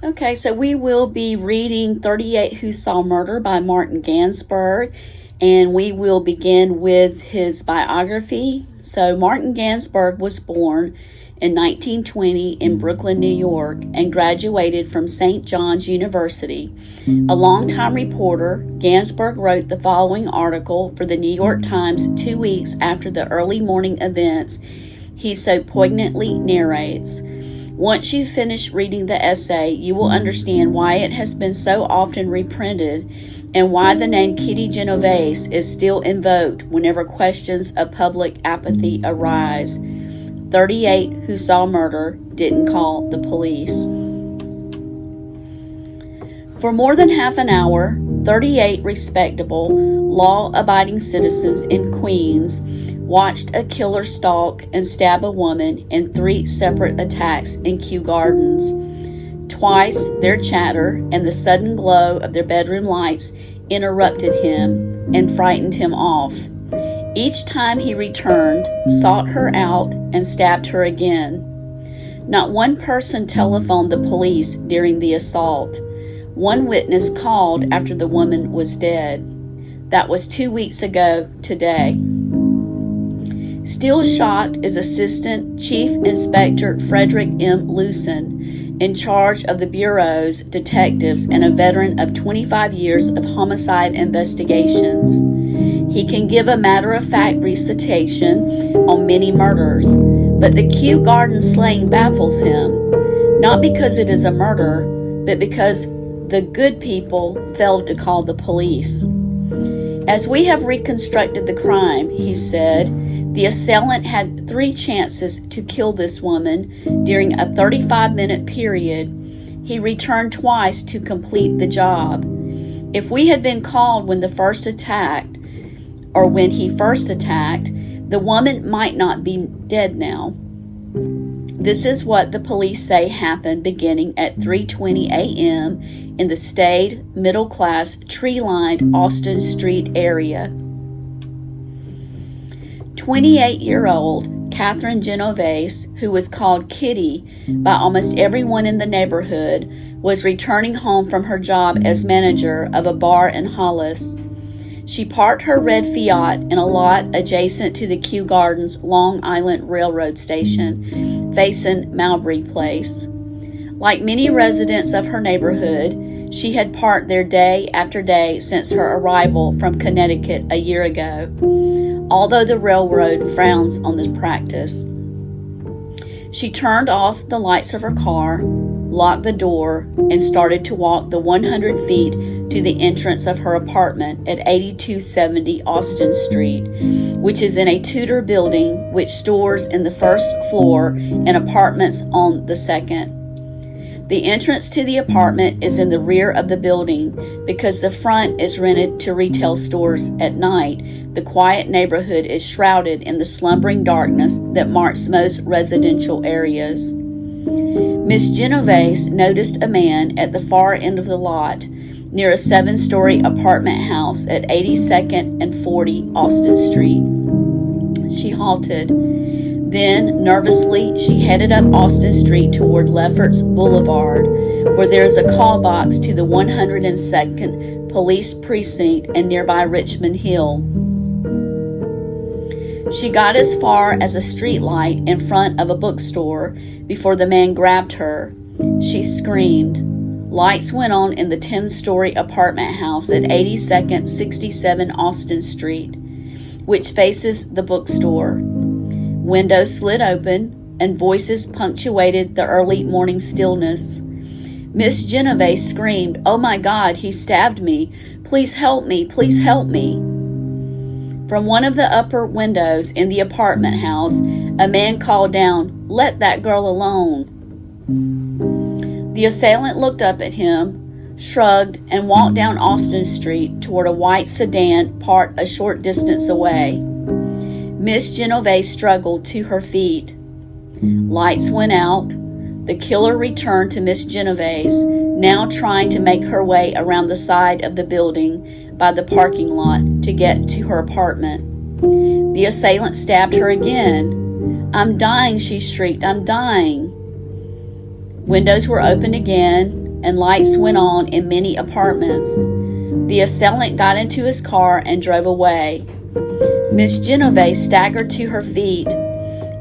Okay, so we will be reading 38 Who Saw Murder by Martin Gansberg, and we will begin with his biography. So, Martin Gansberg was born in 1920 in Brooklyn, New York, and graduated from St. John's University. A longtime reporter, Gansberg wrote the following article for the New York Times 2 weeks after the early morning events he so poignantly narrates. Once you finish reading the essay, you will understand why it has been so often reprinted and why the name Kitty Genovese is still invoked whenever questions of public apathy arise. 38 Who Saw Murder didn't call the police. For more than half an hour, 38 respectable, law-abiding citizens in Queens watched a killer stalk and stab a woman in 3 separate attacks in Kew Gardens. Twice, their chatter and the sudden glow of their bedroom lights interrupted him and frightened him off. Each time he returned, sought her out, and stabbed her again. Not one person telephoned the police during the assault. One witness called after the woman was dead. That was 2 weeks ago today. Still shocked is Assistant Chief Inspector Frederick M. Lewson, in charge of the Bureau's detectives and a veteran of 25 years of homicide investigations. He can give a matter-of-fact recitation on many murders, but the Kew Garden slaying baffles him, not because it is a murder, but because the good people failed to call the police. As we have reconstructed the crime, he said, the assailant had 3 chances to kill this woman during a 35-minute period. He returned twice to complete the job. If we had been called when he first attacked, the woman might not be dead now. This is what the police say happened beginning at 3:20 a.m. in the staid, middle-class, tree-lined Austin Street area. 28-year-old Catherine Genovese, who was called Kitty by almost everyone in the neighborhood, was returning home from her job as manager of a bar in Hollis. She parked her red Fiat in a lot adjacent to the Kew Gardens Long Island Railroad Station, facing Mowbray Place. Like many residents of her neighborhood, she had parked there day after day since her arrival from Connecticut a year ago, although the railroad frowns on this practice. She turned off the lights of her car, locked the door, and started to walk the 100 feet to the entrance of her apartment at 8270 Austin Street, which is in a Tudor building with stores in the first floor and apartments on the second. The entrance to the apartment is in the rear of the building because the front is rented to retail stores at night. The quiet neighborhood is shrouded in the slumbering darkness that marks most residential areas. Miss Genovese noticed a man at the far end of the lot, near a 7-story apartment house at 82nd and 40 Austin Street. She halted. Then, nervously, she headed up Austin Street toward Lefferts Boulevard, where there is a call box to the 102nd Police Precinct and nearby Richmond Hill. She got as far as a street light in front of a bookstore before the man grabbed her. She screamed. Lights went on in the 10-story apartment house at 82nd 67 Austin Street, which faces the bookstore. Windows slid open, and voices punctuated the early morning stillness. Miss Genovese screamed, "Oh my God, he stabbed me. Please help me, please help me." From one of the upper windows in the apartment house, a man called down, "Let that girl alone." The assailant looked up at him, shrugged, and walked down Austin Street toward a white sedan parked a short distance away. Miss Genovese struggled to her feet. Lights went out. The killer returned to Miss Genovese, now trying to make her way around the side of the building by the parking lot to get to her apartment. The assailant stabbed her again. "I'm dying," she shrieked. "I'm dying." Windows were opened again, and lights went on in many apartments. The assailant got into his car and drove away. Miss Genovese staggered to her feet.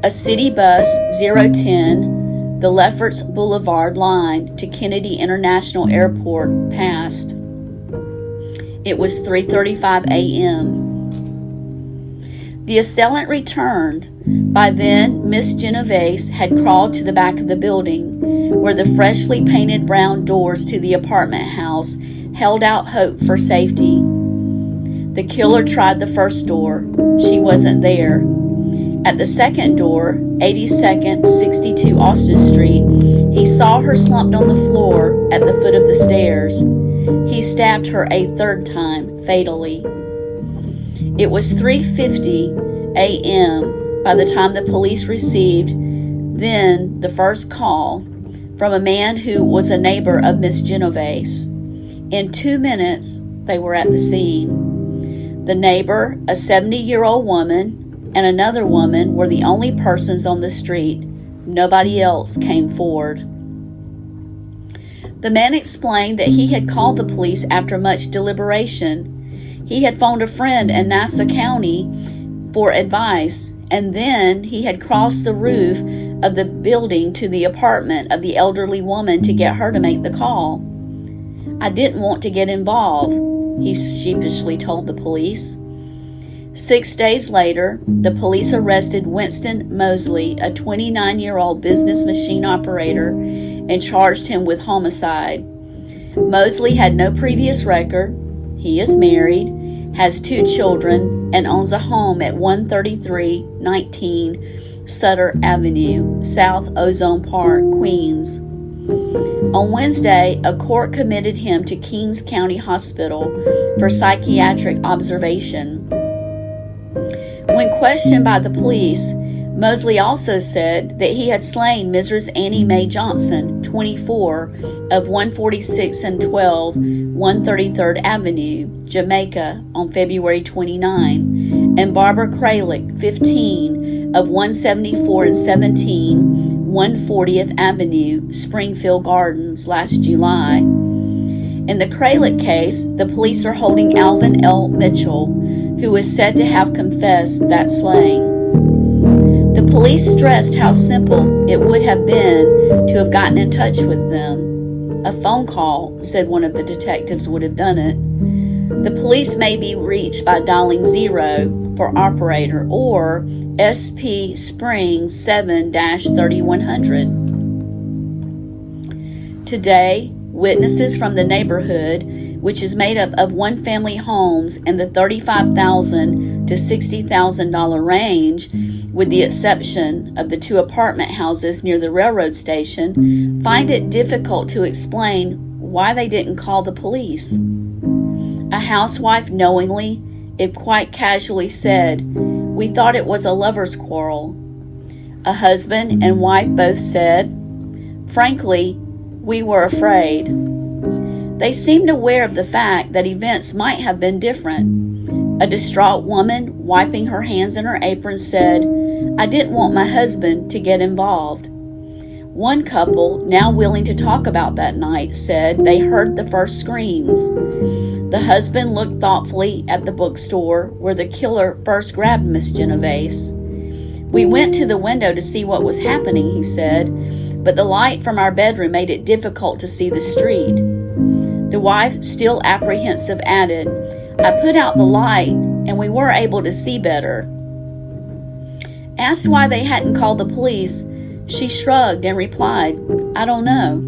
A city bus 010, the Lefferts Boulevard line to Kennedy International Airport, passed. It was 3:35 a.m. The assailant returned. By then, Miss Genovese had crawled to the back of the building, where the freshly painted brown doors to the apartment house held out hope for safety. The killer tried the first door. She wasn't there. At the second door, 82nd, 62 Austin Street, he saw her slumped on the floor at the foot of the stairs. He stabbed her a third time, fatally. It was 3:50 a.m. by the time the police received then the first call from a man who was a neighbor of Miss Genovese. In 2 minutes, they were at the scene. The neighbor, a 70-year-old woman, and another woman were the only persons on the street. Nobody else came forward. The man explained that he had called the police after much deliberation. He had phoned a friend in Nassau County for advice, and then he had crossed the roof of the building to the apartment of the elderly woman to get her to make the call. "I didn't want to get involved," he sheepishly told the police. 6 days later, the police arrested Winston Mosley, a 29-year-old business machine operator, and charged him with homicide. Mosley had no previous record. He is married, has 2 children, and owns a home at 13319 Sutter Avenue, South Ozone Park, Queens. On Wednesday, a court committed him to Kings County Hospital for psychiatric observation. When questioned by the police, Mosley also said that he had slain Mrs. Annie Mae Johnson, 24, of 146 and 12, 133rd Avenue, Jamaica, on February 29, and Barbara Kralik, 15, of 174 and 17, 140th Avenue, Springfield Gardens, last July. In the Kralik case, the police are holding Alvin L. Mitchell, who is said to have confessed that slaying. The police stressed how simple it would have been to have gotten in touch with them. "A phone call," said one of the detectives, "would have done it." The police may be reached by dialing 0 for operator or SP Springs 7-3100. Today, witnesses from the neighborhood, which is made up of one-family homes in the $35,000 to $60,000 range, with the exception of the 2 apartment houses near the railroad station, find it difficult to explain why they didn't call the police. A housewife knowingly, if quite casually, said, "We thought it was a lover's quarrel." A husband and wife both said, "Frankly, we were afraid." They seemed aware of the fact that events might have been different. A distraught woman, wiping her hands in her apron, said, "I didn't want my husband to get involved." One couple, now willing to talk about that night, said they heard the first screams. The husband looked thoughtfully at the bookstore where the killer first grabbed Miss Genovese. "We went to the window to see what was happening," he said, "but the light from our bedroom made it difficult to see the street." The wife, still apprehensive, added, "I put out the light and we were able to see better." Asked why they hadn't called the police, she shrugged and replied, "I don't know."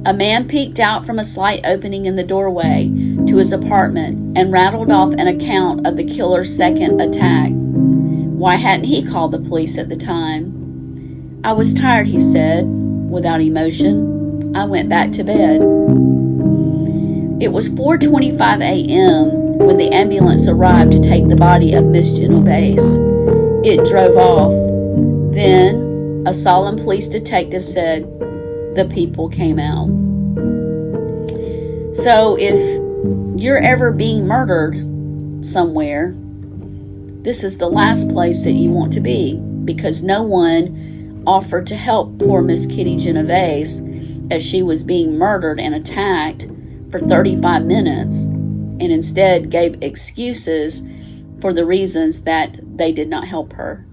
A man peeked out from a slight opening in the doorway to his apartment and rattled off an account of the killer's second attack. Why hadn't he called the police at the time? "I was tired," he said, without emotion. "I went back to bed." It was 4:25 a.m. when the ambulance arrived to take the body of Miss Genovese. It drove off. Then, a solemn police detective said, "The people came out." So if you're ever being murdered somewhere, this is the last place that you want to be, because no one offered to help poor Miss Kitty Genovese, as she was being murdered and attacked for 35 minutes, and instead gave excuses for the reasons that they did not help her.